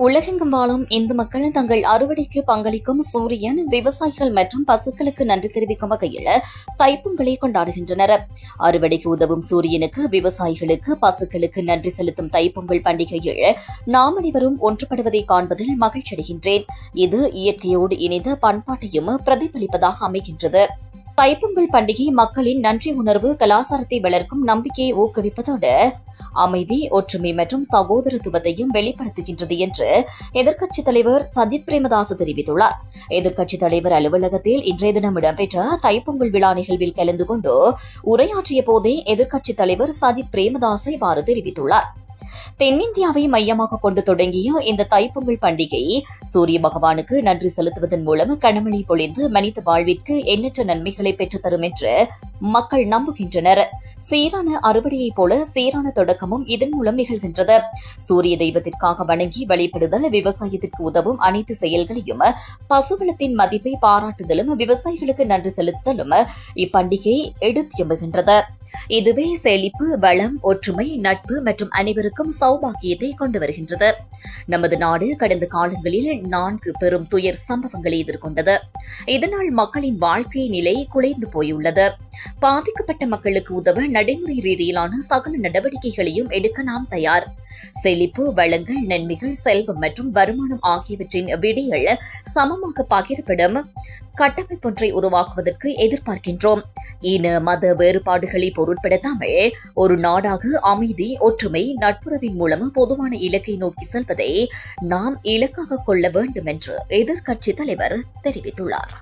உலகெங்கும் வாழும் இந்து மக்கள் தங்கள் அறுவடைக்கு பங்களிக்கும் சூரியன், விவசாயிகள் மற்றும் பசுக்களுக்கு நன்றி தெரிவிக்கும் வகையில் தைப்பொங்கலை கொண்டாடுகின்றனர். அறுவடைக்கு உதவும் சூரியனுக்கு, விவசாயிகளுக்கு, பசுக்களுக்கு நன்றி செலுத்தும் தைப்பொங்கல் பண்டிகையில் நாம் அனைவரும் ஒன்றுபடுவதை காண்பதில் மகிழ்ச்சியடைகின்றேன். இது இயற்கையோடு இணைந்த பண்பாட்டையும் பிரதிபலிப்பதாக அமைகின்றது. தைப்பொங்கல் பண்டிகை மக்களின் நன்றி உணர்வு, கலாச்சாரத்தை வளர்க்கும், நம்பிக்கையை ஊக்குவிப்பதோடு அமைதி, ஒற்றுமை மற்றும் சகோதரத்துவத்தையும் வெளிப்படுத்துகின்றது என்று எதிர்க்கட்சித் தலைவர் சஜித் பிரேமதாச தெரிவித்துள்ளார். எதிர்க்கட்சித் தலைவர் அலுவலகத்தில் இன்றைய தினம் இடம்பெற்ற தைப்பொங்கல் விழா நிகழ்வில் கலந்து கொண்டு உரையாற்றிய போதே எதிர்க்கட்சித் தலைவர் சஜித் பிரேமதாச இவ்வாறு தெரிவித்துள்ளார். தென்னிந்தியாவை மையமாக கொண்டு தொடங்கிய இந்த தைப்பொங்கல் பண்டிகை சூரிய பகவானுக்கு நன்றி செலுத்துவதன் மூலம் கனமழை பொழிந்து மனித வாழ்விற்கு எண்ணற்ற நன்மைகளை பெற்றுத்தரும் என்று மக்கள் நம்புகின்றனர். சீரான அறுவடையைப் போல சீரான தொடக்கமும் இதன் மூலம் நிகழ்கின்றது. சூரிய தெய்வத்திற்காக வணங்கி வழிபடுதல், விவசாயத்திற்கு உதவும் அனைத்து செயல்களையும், பசுவளத்தின் மதிப்பை பாராட்டுதலும், விவசாயிகளுக்கு நன்றி செலுத்துதலும் இப்பண்டிகை எடுத்துயம்புகின்றது. இதுவே செழிப்பு, வளம், ஒற்றுமை, நட்பு மற்றும் அனைவருக்கும் சௌபாகியத்தை கொண்டு வருகின்றது. நமது நாடு கடந்த காலங்களில் 4 பெரும் துயர் சம்பவங்களை எதிர்கொண்டது. இதனால் மக்களின் வாழ்க்கை நிலை குலைந்து போயுள்ளது. பாதிக்கப்பட்ட மக்களுக்கு உதவ நடைமுறை ரீதியிலான சகல நடவடிக்கைகளையும் எடுக்க நாம் தயார். செழிப்பு, வளங்கள், நன்மைகள், செல்வம் மற்றும் வருமானம் ஆகியவற்றின் விடிகள் சமமாக பகிரப்படும் கட்டமைப்பொன்றை உருவாக்குவதற்கு எதிர்பார்க்கின்றோம். இன, மத வேறுபாடுகளை பொருட்படுத்தாமல் ஒரு நாடாக அமைதி, ஒற்றுமை, நட்புறவின் மூலம் பொதுவான இலக்கை நோக்கி செல்வதை நாம் இலக்காக கொள்ள வேண்டும் என்று எதிர்க்கட்சித் தலைவர் தெரிவித்துள்ளார்.